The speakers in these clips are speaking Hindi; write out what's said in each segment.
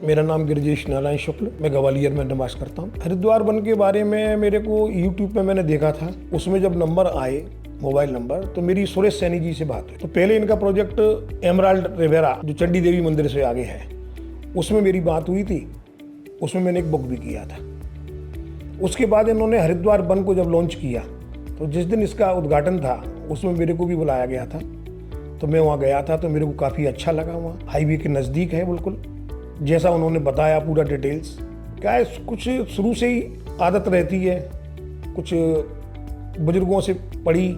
मेरा नाम गिरिजेश नारायण शुक्ल, मैं ग्वालियर में निवास करता हूँ। हरिद्वार वन के बारे में मेरे को यूट्यूब पे मैंने देखा था, उसमें जब नंबर आए मोबाइल नंबर, तो मेरी सुरेश सैनी जी से बात हुई। तो पहले इनका प्रोजेक्ट एमराल्ड रिवेरा जो चंडी देवी मंदिर से आगे है, उसमें मेरी बात हुई थी। उसमें मैंने एक बुक भी किया था। उसके बाद इन्होंने हरिद्वार वन को जब लॉन्च किया, तो जिस दिन इसका उद्घाटन था उसमें मेरे को भी बुलाया गया था। तो मैं वहाँ गया था, तो मेरे को काफ़ी अच्छा लगा। वहाँ हाईवे के नज़दीक है, बिल्कुल जैसा उन्होंने बताया पूरा डिटेल्स। क्या है, कुछ शुरू से ही आदत रहती है, कुछ बुजुर्गों से पढ़ी,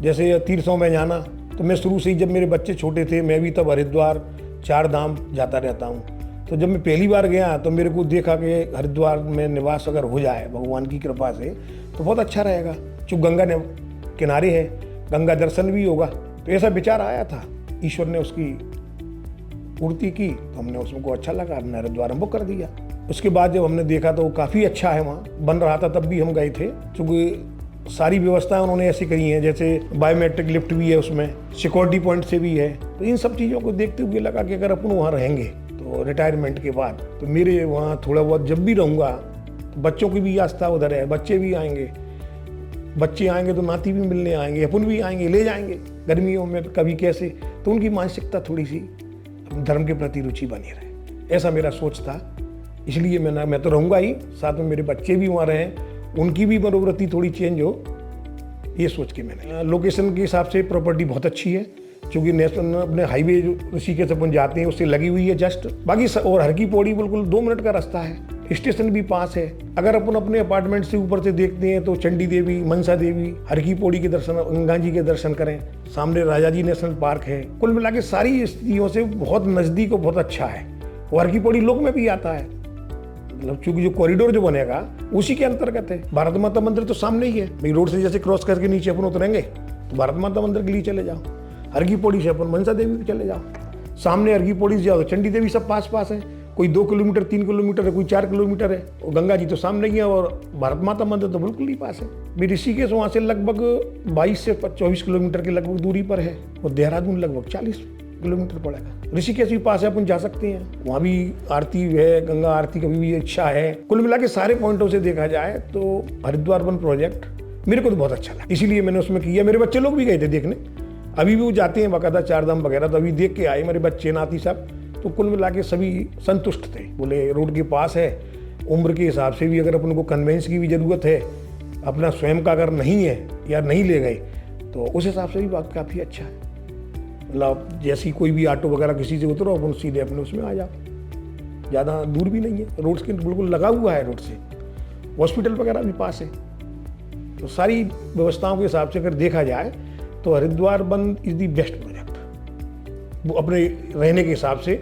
जैसे तीर्थों में जाना। तो मैं शुरू से ही, जब मेरे बच्चे छोटे थे, मैं भी तब हरिद्वार 4 धाम जाता रहता हूँ। तो जब मैं पहली बार गया तो मेरे को देखा कि हरिद्वार में निवास अगर हो जाए भगवान की कृपा से तो बहुत अच्छा रहेगा, क्योंकि गंगा किनारे है, गंगा दर्शन भी होगा। तो ऐसा विचार आया था, ईश्वर ने उसकी पूर्ति की, तो हमने उसको अच्छा लगा, हमने हरिद्वार बुक कर दिया। उसके बाद जब हमने देखा तो वो काफ़ी अच्छा है, वहाँ बन रहा था तब भी हम गए थे, क्योंकि सारी व्यवस्थाएं उन्होंने ऐसी करी हैं, जैसे बायोमेट्रिक लिफ्ट भी है उसमें, सिक्योरिटी पॉइंट से भी है। तो इन सब चीज़ों को देखते हुए लगा कि अगर अपन वहाँ रहेंगे तो रिटायरमेंट के बाद, तो मेरे वहाँ थोड़ा बहुत जब भी रहूँगा तो बच्चों की भी आस्था उधर है, बच्चे भी आएंगे, बच्चे आएंगे तो नाती भी मिलने आएंगे, अपन भी आएंगे, ले जाएंगे गर्मियों में कभी कैसे। तो उनकी मानसिकता थोड़ी सी धर्म के प्रति रुचि बनी रहे, ऐसा मेरा सोच था। इसलिए मैं तो रहूँगा ही, साथ में मेरे बच्चे भी वहाँ रहें, उनकी भी मनोवृत्ति थोड़ी चेंज हो, ये सोच के मैंने। लोकेशन के हिसाब से प्रॉपर्टी बहुत अच्छी है, क्योंकि नेशनल अपने हाईवे जो ऋषिकेश अपन जाते हैं उससे लगी हुई है जस्ट। बाकी और हर की पौड़ी बिल्कुल 2 मिनट का रास्ता है, स्टेशन भी पास है। अगर अपन अपने अपार्टमेंट से ऊपर से देखते हैं तो चंडी देवी, मनसा देवी, हर की पौड़ी के दर्शन, गंगा जी के दर्शन करें, सामने राजा जी नेशनल पार्क है। कुल मिला के सारी स्थितियों से बहुत नज़दीक और बहुत अच्छा है। और हर की पौड़ी लोक में भी आता है, मतलब चूंकि जो कॉरिडोर जो बनेगा उसी के अंतर्गत है। भारत माता मंदिर तो सामने ही है भाई, रोड से जैसे क्रॉस करके नीचे अपन उतरेंगे तो भारत माता मंदिर के लिए चले जाओ, हर की पौड़ी से अपन मनसा देवी के चले जाओ, सामने हर की पौड़ी से जाओ तो चंडी देवी, सब पास पास है। कोई 2 किलोमीटर 3 किलोमीटर है, कोई 4 किलोमीटर है। और गंगा जी तो सामने ही है, और भारत माता मंदिर तो बिल्कुल ही पास है। ऋषिकेश वहाँ से लगभग 22 से 24 किलोमीटर की लगभग दूरी पर है, और देहरादून लगभग 40 किलोमीटर पड़ेगा। ऋषिकेश भी पास है, अपन जा सकते हैं, वहाँ भी आरती है, गंगा आरती कभी भी इच्छा है। कुल मिला के सारे पॉइंटों से देखा जाए तो हरिद्वार वन प्रोजेक्ट मेरे को तो बहुत अच्छा लगा, इसीलिए मैंने उसमें किया। मेरे बच्चे लोग भी गए थे देखने, अभी भी वो जाते हैं बाकायदा 4 धाम वगैरह, तो अभी देख के आए मेरे बच्चे नाती सब। तो कुल मिला के सभी संतुष्ट थे, बोले रोड के पास है, उम्र के हिसाब से भी अगर अपन को कन्वेंस की भी ज़रूरत है, अपना स्वयं का अगर नहीं है या नहीं ले गए तो उस हिसाब से भी बात काफ़ी अच्छा है। मतलब जैसी कोई भी ऑटो वगैरह किसी से उतरो, अपन सीधे अपने उसमें आ जाओ, ज़्यादा दूर भी नहीं है, रोड के बिल्कुल लगा हुआ है, रोड से हॉस्पिटल वगैरह भी पास है। तो सारी व्यवस्थाओं के हिसाब से अगर देखा जाए तो Haridwar one is the best project. वो अपने रहने के हिसाब से,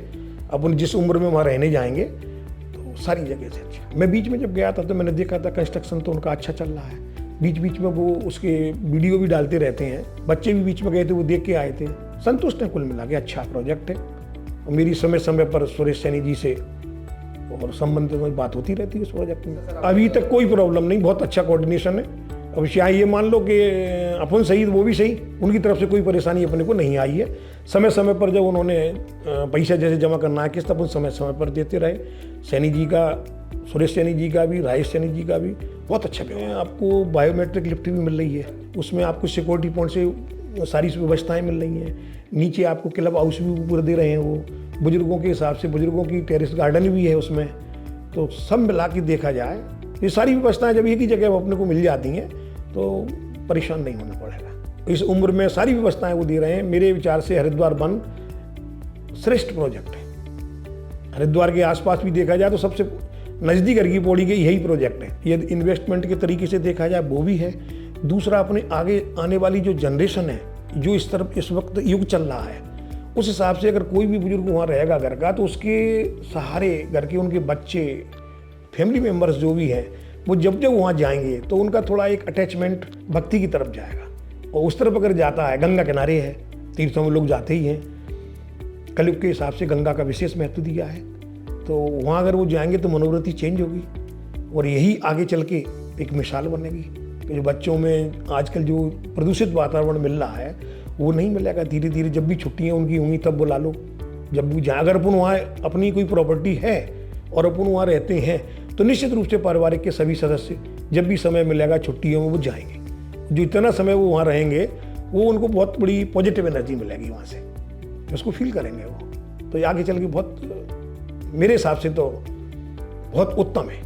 अपन जिस उम्र में वहाँ रहने जाएंगे तो सारी जगह से अच्छा। मैं बीच में जब गया था तो मैंने देखा था कंस्ट्रक्शन तो उनका अच्छा चल रहा है, बीच बीच में वो उसके वीडियो भी डालते रहते हैं। बच्चे भी बीच में गए थे, वो देख के आए थे, संतुष्ट हैं। कुल मिला के अच्छा प्रोजेक्ट है। और मेरी समय समय पर सुरेश सैनी जी से और संबंधित में बात होती रहती है इस प्रोजेक्ट में। अभी तक कोई प्रॉब्लम नहीं, बहुत अच्छा कोऑर्डिनेशन है। अब चाहे ये मान लो कि अपन सही वो भी सही, उनकी तरफ से कोई परेशानी अपने को नहीं आई है। समय समय पर जब उन्होंने पैसा जैसे जमा करना है किस्त, अपन समय समय पर देते रहे। सैनी जी का, सुरेश सैनी जी का भी, राजेश सैनी जी का भी बहुत अच्छा है। आपको बायोमेट्रिक लिफ्ट भी मिल रही है, उसमें आपको सिक्योरिटी पॉइंट से सारी व्यवस्थाएं मिल रही हैं। नीचे आपको क्लब हाउस भी ऊपर दे रहे हैं, वो बुजुर्गों के हिसाब से, बुजुर्गों की टेरेस गार्डन भी है उसमें। तो सब मिला के देखा जाए, ये सारी व्यवस्थाएं जब एक ही जगह अपने को मिल जाती हैं तो परेशान नहीं होना पड़ेगा। इस उम्र में सारी व्यवस्थाएं वो दे रहे हैं। मेरे विचार से हरिद्वार वन श्रेष्ठ प्रोजेक्ट है। हरिद्वार के आसपास भी देखा जाए तो सबसे नज़दीक हर की पौड़ी के यही प्रोजेक्ट है। यदि इन्वेस्टमेंट के तरीके से देखा जाए वो भी है। दूसरा, अपने आगे आने वाली जो जनरेशन है, जो इस तरफ इस वक्त युग चल रहा है, उस हिसाब से अगर कोई भी बुजुर्ग वहाँ रहेगा घर का, तो उसके सहारे घर के उनके बच्चे, फैमिली मेम्बर्स जो भी हैं, वो जब जब वहाँ जाएंगे तो उनका थोड़ा एक अटैचमेंट भक्ति की तरफ जाएगा। और उस तरफ अगर जाता है, गंगा किनारे है, तीर्थों में लोग जाते ही हैं, कलयुग के हिसाब से गंगा का विशेष महत्व दिया है, तो वहाँ अगर वो जाएंगे तो मनोवृत्ति चेंज होगी। और यही आगे चल के एक मिसाल बनेगी कि जो बच्चों में आजकल जो प्रदूषित वातावरण मिल रहा है वो नहीं मिलेगा। धीरे धीरे जब भी छुट्टियाँ उनकी होंगी तब बुला लो, जब वो जहाँ अगर अपन वहाँ अपनी कोई प्रॉपर्टी है और अपन वहाँ रहते हैं तो निश्चित रूप से पारिवारिक के सभी सदस्य जब भी समय मिलेगा छुट्टियों में वो जाएंगे। जो इतना समय वो वहाँ रहेंगे वो उनको बहुत बड़ी पॉजिटिव एनर्जी मिलेगी वहाँ से, उसको फील करेंगे वो। तो ये आगे चल के बहुत मेरे हिसाब से तो बहुत उत्तम है।